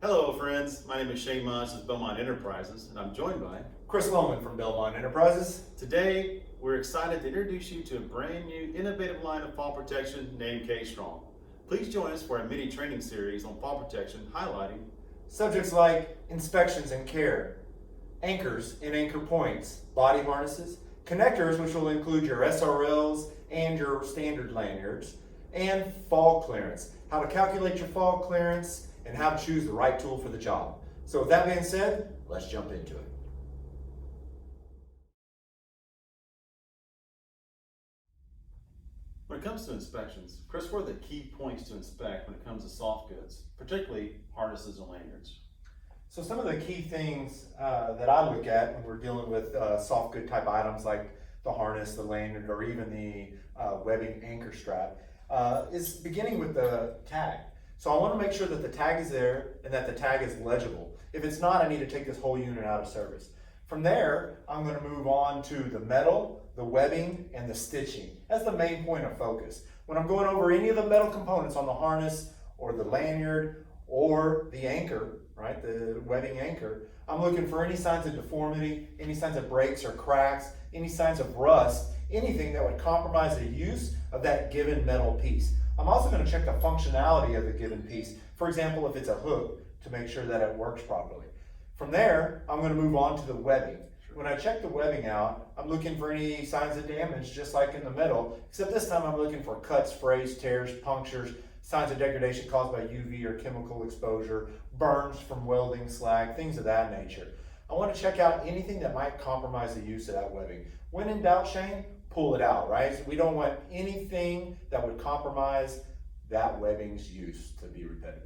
Hello friends, my name is Shane Moss with Belmont Enterprises and I'm joined by Chris Loman from Belmont Enterprises. Today we're excited to introduce you to a brand new innovative line of fall protection named KStrong. Please join us for a mini training series on fall protection highlighting Subjects like inspections and care, anchors and anchor points, body harnesses, connectors which will include your SRLs and your standard lanyards, and fall clearance, how to calculate your fall clearance and how to choose the right tool for the job. So with that being said, let's jump into it. When it comes to inspections, Chris, what are the key points to inspect when it comes to soft goods, particularly harnesses and lanyards? So some of the key things that I look at when we're dealing with soft good type items like the harness, the lanyard, or even the webbing anchor strap is beginning with the tag. So I want to make sure that the tag is there and that the tag is legible. If it's not, I need to take this whole unit out of service. From there, I'm going to move on to the metal, the webbing, and the stitching. That's the main point of focus. When I'm going over any of the metal components on the harness or the lanyard or the anchor, right, the webbing anchor, I'm looking for any signs of deformity, any signs of breaks or cracks, any signs of rust, anything that would compromise the use of that given metal piece. I'm also going to check the functionality of the given piece. For example, if it's a hook, to make sure that it works properly. From there, I'm going to move on to the webbing. When I check the webbing out, I'm looking for any signs of damage, just like in the metal, except this time I'm looking for cuts, frays, tears, punctures, signs of degradation caused by UV or chemical exposure, burns from welding slag, things of that nature. I want to check out anything that might compromise the use of that webbing. When in doubt, Shane, pull it out, right? So we don't want anything that would compromise that webbing's use, to be repetitive.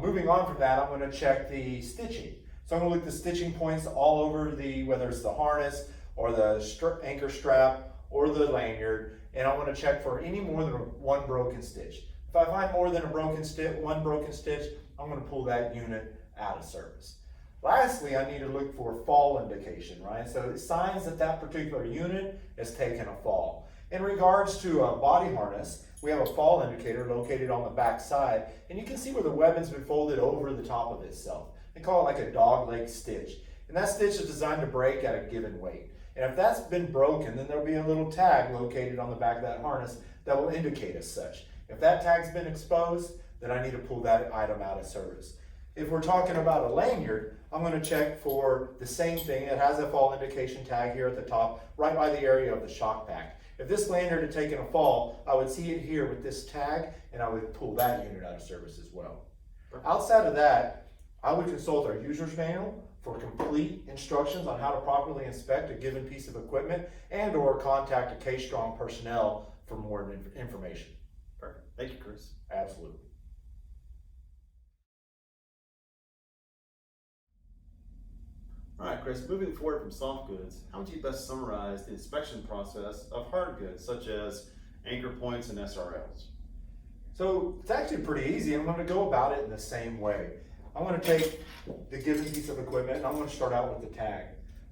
Moving on from that, I'm going to check the stitching. So I'm going to look at the stitching points all over whether it's the harness or the anchor strap or the lanyard, and I want to check for any more than one broken stitch. If I find more than one broken stitch, I'm going to pull that unit out of service. Lastly, I need to look for fall indication, right? So signs that that particular unit has taken a fall. In regards to a body harness, we have a fall indicator located on the back side, and you can see where the webbing's been folded over the top of itself. They call it like a dog leg stitch. And that stitch is designed to break at a given weight. And if that's been broken, then there'll be a little tag located on the back of that harness that will indicate as such. If that tag's been exposed, then I need to pull that item out of service. If we're talking about a lanyard, I'm going to check for the same thing. It has a fall indication tag here at the top, right by the area of the shock pack. If this lanyard had taken a fall, I would see it here with this tag, and I would pull that unit out of service as well. Outside of that, I would consult our user's manual for complete instructions on how to properly inspect a given piece of equipment and or contact a KStrong personnel for more information. Perfect. Thank you, Chris. Absolutely. All right, Chris, moving forward from soft goods, how would you best summarize the inspection process of hard goods such as anchor points and SRLs? So it's actually pretty easy. I'm going to go about it in the same way. I'm going to take the given piece of equipment and I'm going to start out with the tag.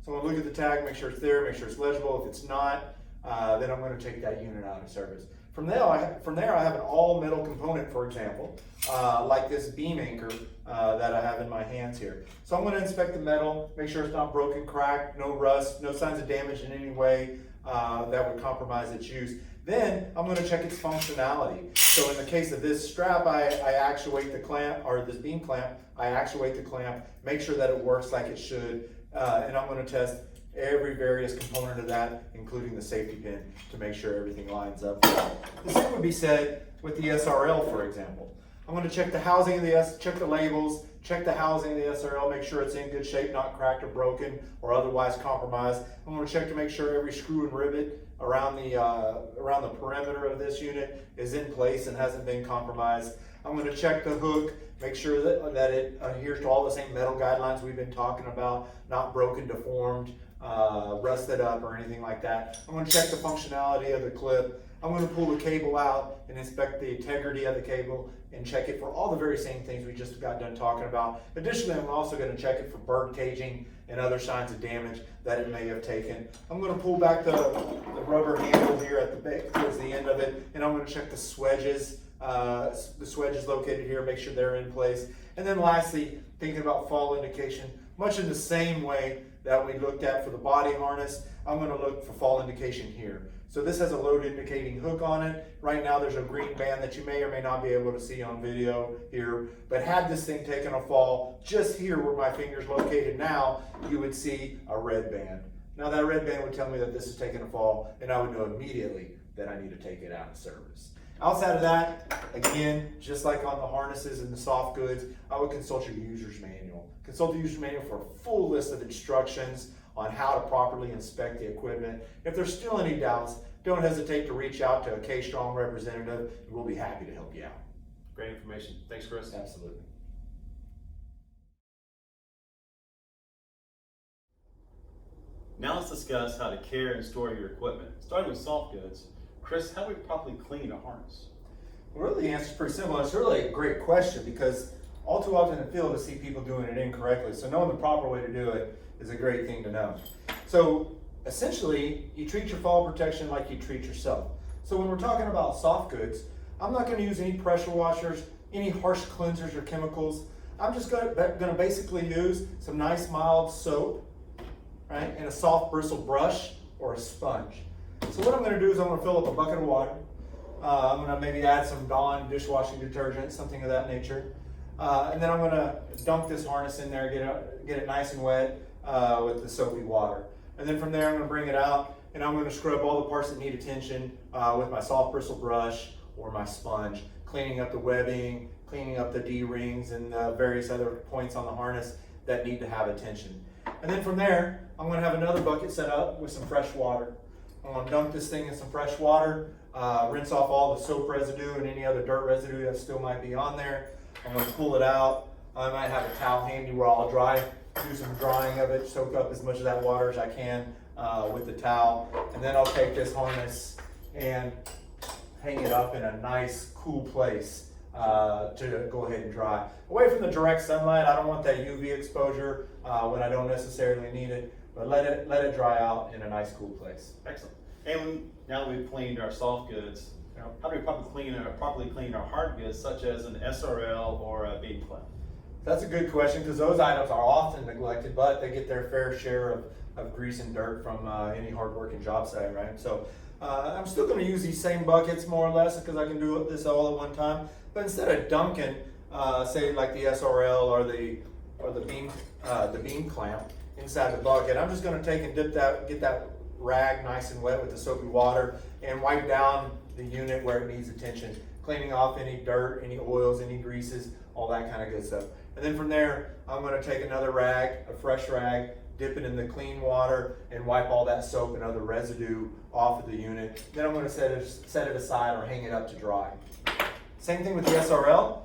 So I'm going to look at the tag, make sure it's there, make sure it's legible. If it's not, then I'm going to take that unit out of service. From there, I have an all metal component, for example, like this beam anchor that I have in my hands here. So I'm going to inspect the metal, make sure it's not broken, cracked, no rust, no signs of damage in any way that would compromise its use. Then I'm going to check its functionality. So in the case of this strap, I actuate the clamp, or this beam clamp, I actuate the clamp, make sure that it works like it should, and I'm going to test every various component of that, including the safety pin, to make sure everything lines up. The same would be said with the SRL, for example. I'm going to check the housing of check the labels, check the housing of the SRL, make sure it's in good shape, not cracked or broken or otherwise compromised. I'm going to check to make sure every screw and rivet around the perimeter of this unit is in place and hasn't been compromised. I'm going to check the hook, make sure that it adheres to all the same metal guidelines we've been talking about, not broken, deformed, rusted up or anything like that. I'm going to check the functionality of the clip. I'm going to pull the cable out and inspect the integrity of the cable and check it for all the very same things we just got done talking about. Additionally, I'm also going to check it for burn caging and other signs of damage that it may have taken. I'm going to pull back the rubber handle here at the back towards the end of it, and I'm going to check the swedges The swedge is located here, make sure they're in place. And then lastly, thinking about fall indication, much in the same way that we looked at for the body harness, I'm going to look for fall indication here. So this has a load indicating hook on it. Right now there's a green band that you may or may not be able to see on video here, but had this thing taken a fall, just here where my finger's located now, you would see a red band. Now that red band would tell me that this is taking a fall, and I would know immediately that I need to take it out of service. Outside of that, again, just like on the harnesses and the soft goods, I would consult your user's manual. Consult the user's manual for a full list of instructions on how to properly inspect the equipment. If there's still any doubts, don't hesitate to reach out to a KStrong representative, and we'll be happy to help you out. Great information. Thanks, Chris. Absolutely. Now let's discuss how to care and store your equipment. Starting with soft goods, Chris, how do we properly clean a harness? Well, really, the answer is pretty simple. It's really a great question because all too often in the field I see people doing it incorrectly. So knowing the proper way to do it is a great thing to know. So essentially, you treat your fall protection like you treat yourself. So when we're talking about soft goods, I'm not going to use any pressure washers, any harsh cleansers or chemicals. I'm just going to basically use some nice mild soap, right, and a soft bristle brush or a sponge. So what I'm going to do is I'm going to fill up a bucket of water. I'm going to maybe add some Dawn dishwashing detergent, something of that nature. And then I'm going to dunk this harness in there, get it nice and wet with the soapy water. And then from there I'm going to bring it out and I'm going to scrub all the parts that need attention with my soft bristle brush or my sponge, cleaning up the webbing, cleaning up the D-rings and various other points on the harness that need to have attention. And then from there, I'm going to have another bucket set up with some fresh water. I'm going to dunk this thing in some fresh water, rinse off all the soap residue and any other dirt residue that still might be on there. I'm going to pull it out. I might have a towel handy where I'll do some drying of it, soak up as much of that water as I can with the towel. And then I'll take this harness and hang it up in a nice, cool place to go ahead and dry. Away from the direct sunlight. I don't want that UV exposure when I don't necessarily need it, but let it dry out in a nice, cool place. Excellent. And now that we've cleaned our soft goods, how do we properly clean our hard goods, such as an SRL or a beam clamp? That's a good question because those items are often neglected, but they get their fair share of grease and dirt from any hard-working job site, right? So I'm still going to use these same buckets more or less because I can do this all at one time. But instead of dunking, say like the SRL or the beam clamp inside the bucket, I'm just going to take and get that rag nice and wet with the soapy water and wipe down the unit where it needs attention, cleaning off any dirt, any oils, any greases, all that kind of good stuff. And then from there, I'm going to take another rag, a fresh rag, dip it in the clean water, and wipe all that soap and other residue off of the unit. Then I'm going to set it aside or hang it up to dry. Same thing with the SRL.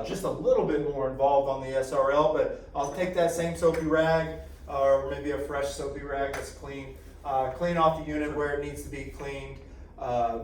Just a little bit more involved on the SRL, but I'll take that same soapy rag, or maybe a fresh soapy rag that's clean, clean off the unit where it needs to be cleaned.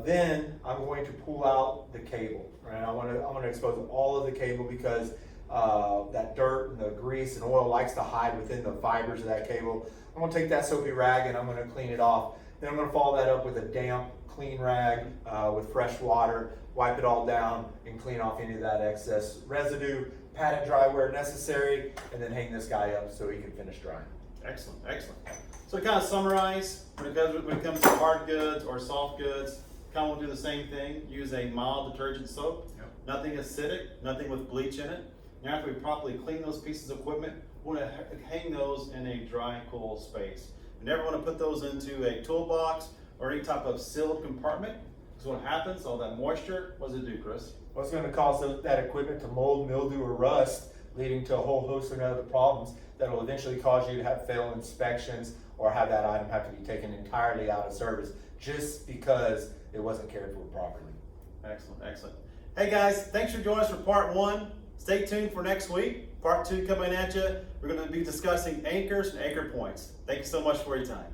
Then I'm going to pull out the cable. Right? I want to expose all of the cable because that dirt and the grease and oil likes to hide within the fibers of that cable. I'm going to take that soapy rag and I'm going to clean it off. Then I'm going to follow that up with a damp, clean rag with fresh water, wipe it all down and clean off any of that excess residue, pat it dry where necessary, and then hang this guy up so he can finish drying. Excellent, excellent. So to kind of summarize, when it comes to hard goods or soft goods, kind of do the same thing. Use a mild detergent soap, nothing acidic, nothing with bleach in it. And after we properly clean those pieces of equipment, we want to hang those in a dry, cool space. We never want to put those into a toolbox or any type of sealed compartment. Because what happens, all that moisture, what does it do, Chris? Well, it's going to cause that equipment to mold, mildew, or rust, leading to a whole host of other problems that will eventually cause you to have failed inspections or have that item have to be taken entirely out of service just because it wasn't cared for properly. Excellent, excellent. Hey guys, thanks for joining us for part 1. Stay tuned for next week. Part 2 coming at you. We're going to be discussing anchors and anchor points. Thank you so much for your time.